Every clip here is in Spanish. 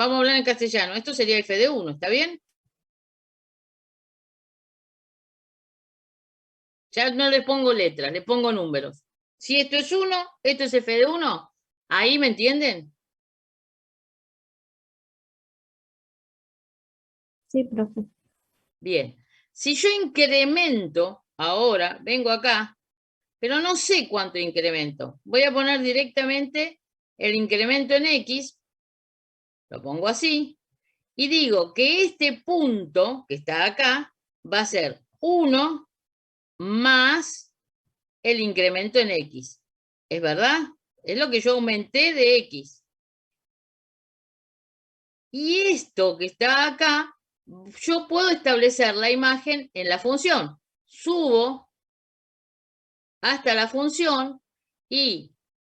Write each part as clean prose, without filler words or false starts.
vamos a hablar en castellano. Esto sería f de 1, ¿está bien? Ya no le pongo letras, le pongo números. Si esto es 1, esto es f de 1, ¿ahí me entienden? Sí, profe. Bien. Si yo incremento ahora, vengo acá, pero no sé cuánto incremento. Voy a poner directamente el incremento en X, lo pongo así, y digo que este punto que está acá va a ser 1 más el incremento en X. ¿Es verdad? Es lo que yo aumenté de X. Y esto que está acá, yo puedo establecer la imagen en la función. Subo hasta la función y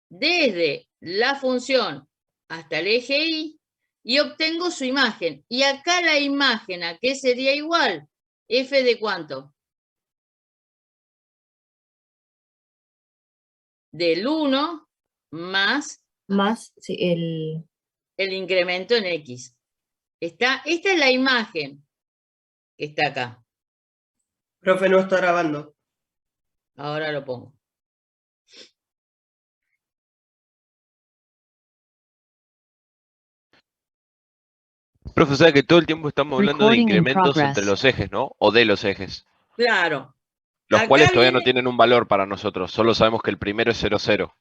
desde la función hasta el eje Y obtengo su imagen. Y acá la imagen, ¿a qué sería igual? ¿F de cuánto? Del 1 más Más sí, el... el incremento en X. Esta es la imagen que está acá. Profe, no está grabando. Ahora lo pongo. Profe, o sea que todo el tiempo estamos hablando de Recording in incrementos entre progress. los ejes, ¿no? O de los ejes. Claro. Los Acá cuales todavía no viene, tienen un valor para nosotros. Solo sabemos que el primero es 0, 0.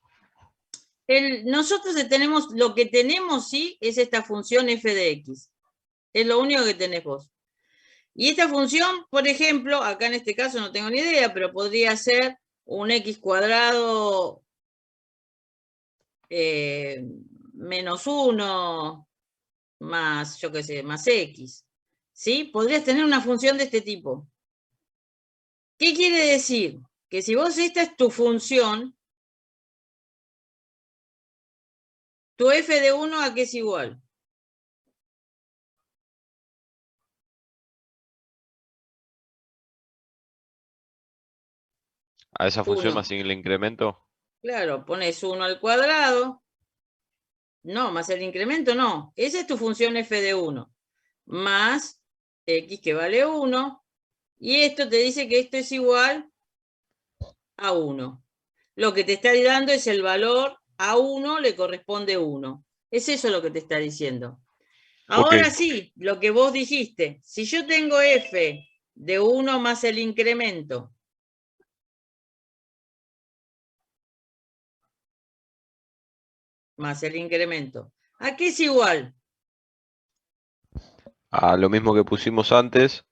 nosotros tenemos, lo que tenemos, sí, es esta función f de x. Es lo único que tenés vos. Y esta función, por ejemplo, acá en este caso no tengo ni idea, pero podría ser un x cuadrado menos 1 más, yo qué sé, más x. ¿Sí? Podrías tener una función de este tipo. ¿Qué quiere decir? Que si vos esta es tu función, tu f de 1 ¿a qué es igual? A esa función 1. más el incremento. Claro, pones 1 al cuadrado. No, más el incremento no. Esa es tu función f de 1. Más x que vale 1. Y esto te dice que esto es igual a 1. Lo que te está dando es el valor a 1 le corresponde 1. Es eso lo que te está diciendo. Ahora Ok. sí, lo que vos dijiste. Si yo tengo f de 1 más el incremento, ¿a qué es igual? A lo mismo que pusimos antes.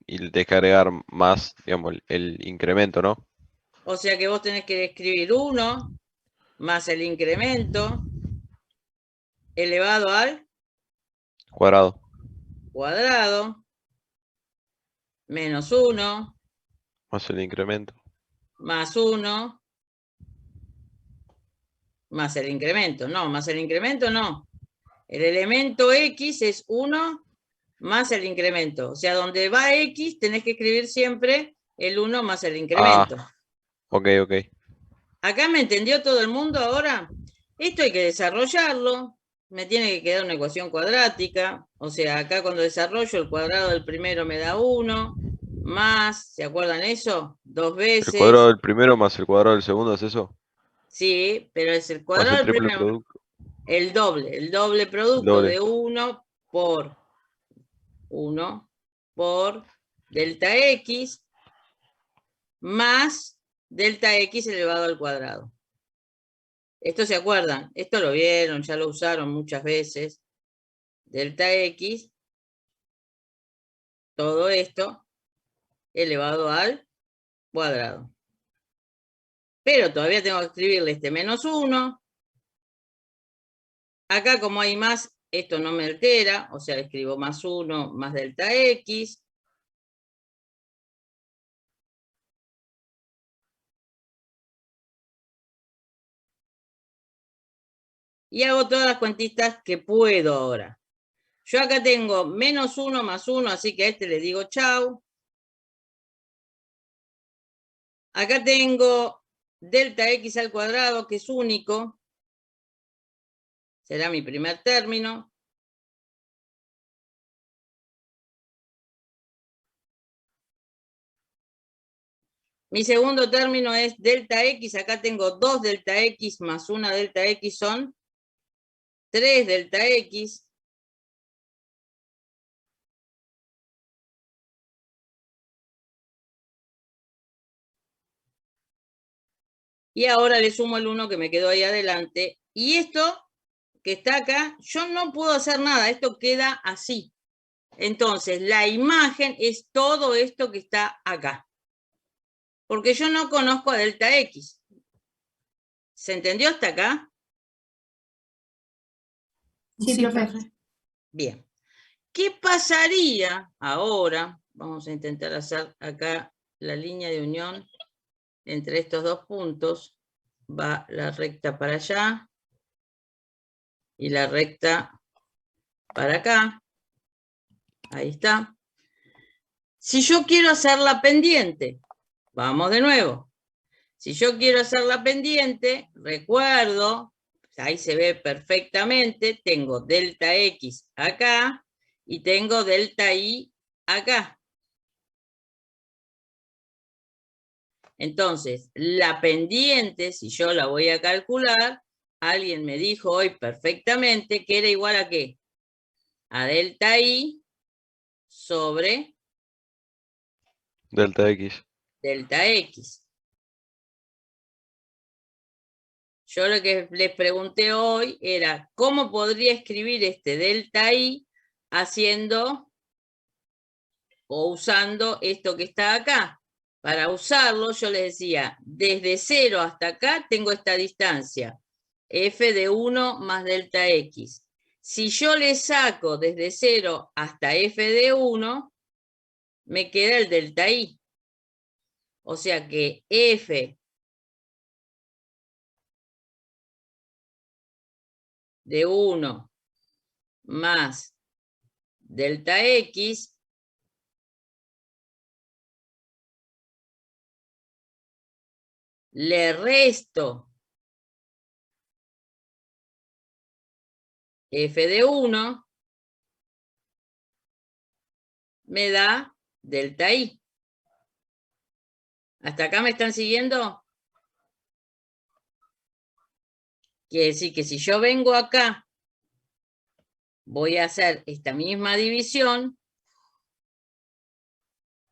Y le tenés que agregar más, digamos, el incremento, ¿no? O sea que vos tenés que escribir 1 más el incremento elevado al Cuadrado. cuadrado menos 1 Más el incremento. más 1 más el incremento. No, más el incremento no. El elemento x es 1 más el incremento. O sea, donde va x tenés que escribir siempre el 1 más el incremento. Ok, ok. ¿Acá me entendió todo el mundo ahora? Esto hay que desarrollarlo. Me tiene que quedar una ecuación cuadrática. O sea, acá cuando desarrollo el cuadrado del primero me da 1. Más, ¿se acuerdan eso? 2 ¿El cuadrado veces. del primero más el cuadrado del segundo es eso? Sí, pero es el Más cuadrado el del triple primero. producto. El doble El producto doble. de 1 por 1 por delta x más delta x elevado al cuadrado. ¿Esto se acuerdan? Esto lo vieron, ya lo usaron muchas veces. Delta x, todo esto elevado al cuadrado. Pero todavía tengo que escribirle este menos 1. Acá como hay más, esto no me altera, o sea, le escribo más 1 más delta x. Y hago todas las cuentitas que puedo ahora. Yo acá tengo menos 1 más 1, así que a este le digo chau. Acá tengo delta x al cuadrado, que es único. Será mi primer término. Mi segundo término es delta X. Acá tengo 2 delta X más 1 delta X son 3 delta X. Y ahora le sumo el 1 que me quedó ahí adelante. Y esto que está acá, yo no puedo hacer nada. Esto queda así. Entonces, la imagen es todo esto que está acá. Porque yo no conozco a delta X. ¿Se entendió hasta acá? Sí, profe. Bien. ¿Qué pasaría ahora? Vamos a intentar hacer acá la línea de unión entre estos dos puntos. Va la recta para allá y la recta para acá. Ahí está. Si yo quiero hacer la pendiente, vamos de nuevo. Si yo quiero hacer la pendiente, recuerdo, ahí se ve perfectamente, tengo delta X acá y tengo delta Y acá. Entonces, la pendiente, si yo la voy a calcular, alguien me dijo hoy perfectamente que era igual a ¿qué? A delta Y sobre Delta X. delta X. Yo lo que les pregunté hoy era cómo podría escribir este delta Y haciendo o usando esto que está acá. Para usarlo, yo les decía, desde 0 hasta acá tengo esta distancia, f de 1 más delta X. Si yo le saco desde 0 hasta f de 1, me queda el delta Y. O sea que f de 1 más delta X le resto f de 1, me da delta Y. ¿Hasta acá me están siguiendo? Quiere decir que si yo vengo acá, voy a hacer esta misma división.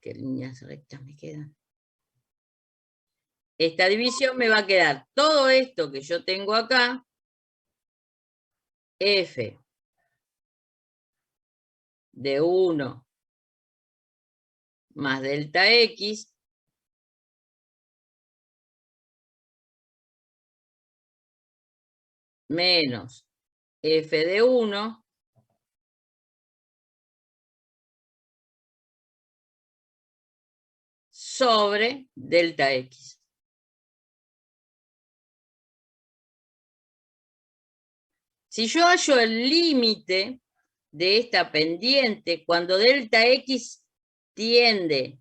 ¿Qué líneas rectas me quedan? Esta división me va a quedar todo esto que yo tengo acá, f de 1 más delta X menos f de 1 sobre delta X. Si yo hallo el límite de esta pendiente, cuando delta X tiende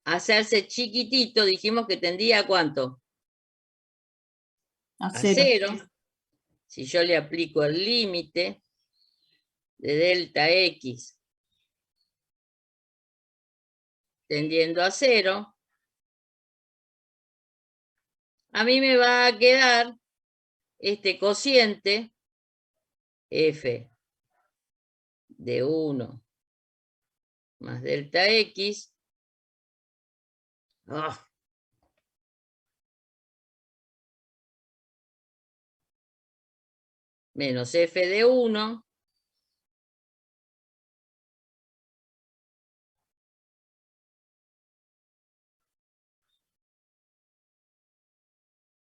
a hacerse chiquitito, dijimos que tendría ¿a cuánto? A A 0. 0. Si yo le aplico el límite de delta X tendiendo a 0, a mí me va a quedar este cociente f de 1 más delta X menos f de 1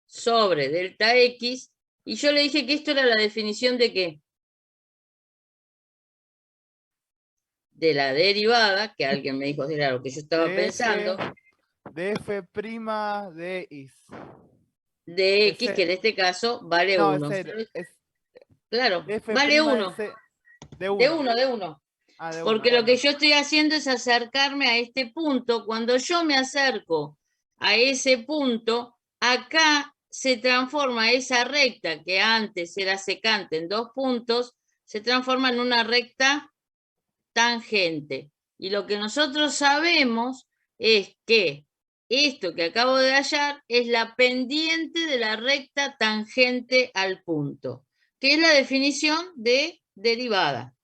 sobre delta X, y yo le dije que esto era la definición de ¿qué? De la derivada, que alguien me dijo, era lo que yo estaba pensando, de f' de x. de X, que en este caso vale 1. Claro, vale 1. De 1, de 1. Porque lo que yo estoy haciendo es acercarme a este punto. Cuando yo me acerco a ese punto, acá se transforma esa recta que antes era secante en 2 puntos, se transforma en una recta tangente. Y lo que nosotros sabemos es que esto que acabo de hallar es la pendiente de la recta tangente al punto, que es la definición de derivada.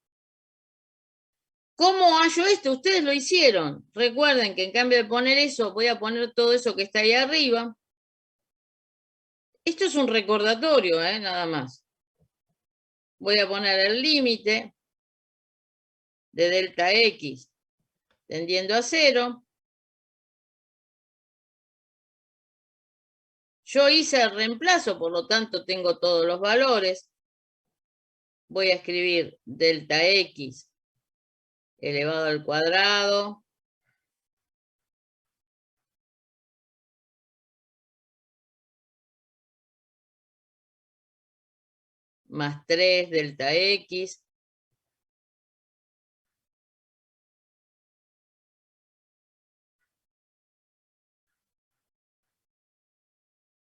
¿Cómo hallo esto? Ustedes lo hicieron. Recuerden que en cambio de poner eso, voy a poner todo eso que está ahí arriba. Esto es un recordatorio, nada más. Voy a poner el límite de delta X tendiendo a 0. Yo hice el reemplazo, por lo tanto tengo todos los valores. Voy a escribir delta X elevado al cuadrado más 3 delta X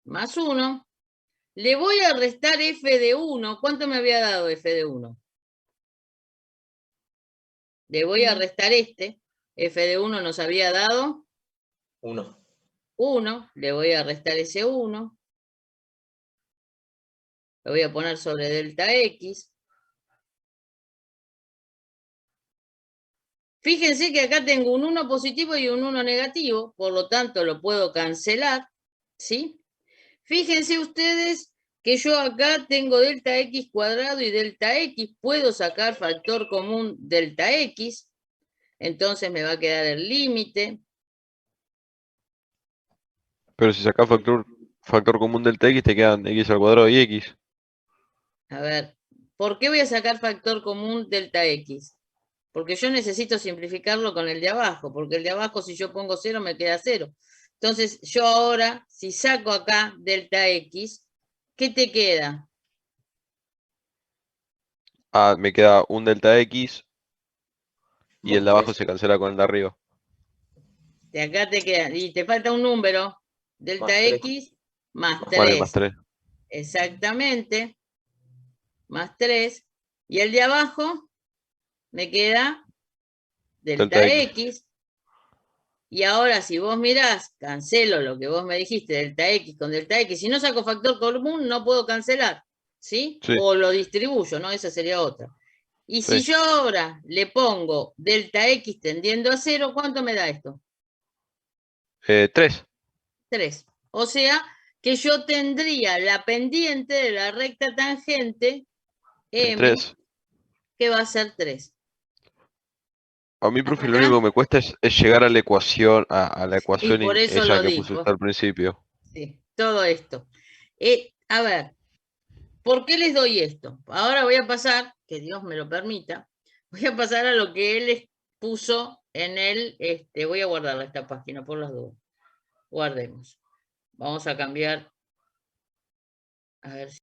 más 1. Le voy a restar f de 1. ¿Cuánto me había dado f de 1? Le voy a restar este. F de 1 nos había dado 1. 1. Le voy a restar ese 1. Lo voy a poner sobre delta X. Fíjense que acá tengo un 1 positivo y un 1 negativo, por lo tanto lo puedo cancelar, ¿sí? Fíjense ustedes que yo acá tengo delta X cuadrado y delta X, puedo sacar factor común delta X, entonces me va a quedar el límite. Pero si sacás factor común delta X, te quedan X al cuadrado y X. A ver, ¿por qué voy a sacar factor común delta X? Porque yo necesito simplificarlo con el de abajo, porque el de abajo si yo pongo 0 me queda 0. Entonces yo ahora, si saco acá delta X, ¿qué te queda? Ah, me queda un delta X y Más el de abajo 3. se cancela con el de arriba. De acá te queda, y te falta un número, delta Más 3. X más Vale, más 3. 3. Exactamente, más 3. Y el de abajo me queda delta Delta X. X. Y ahora si vos mirás, cancelo lo que vos me dijiste, delta X con delta X. Si no saco factor común, no puedo cancelar, ¿sí? Sí, O lo distribuyo, ¿no? Esa sería otra. Y si sí. yo ahora le pongo delta X tendiendo a 0, ¿cuánto me da esto? 3. 3. O sea que yo tendría la pendiente de la recta tangente M, 3. que va a ser 3. A mí, ¿Hasta profe, lo acá? único que me cuesta es llegar a la ecuación, a la Y ecuación por eso esa lo que puse dijo. usted al principio. Sí, todo esto. A ver, ¿por qué les doy esto? Ahora voy a pasar, que Dios me lo permita, voy a pasar a lo que él les puso en el, voy a guardar esta página por las dudas. Guardemos. Vamos a cambiar. A ver si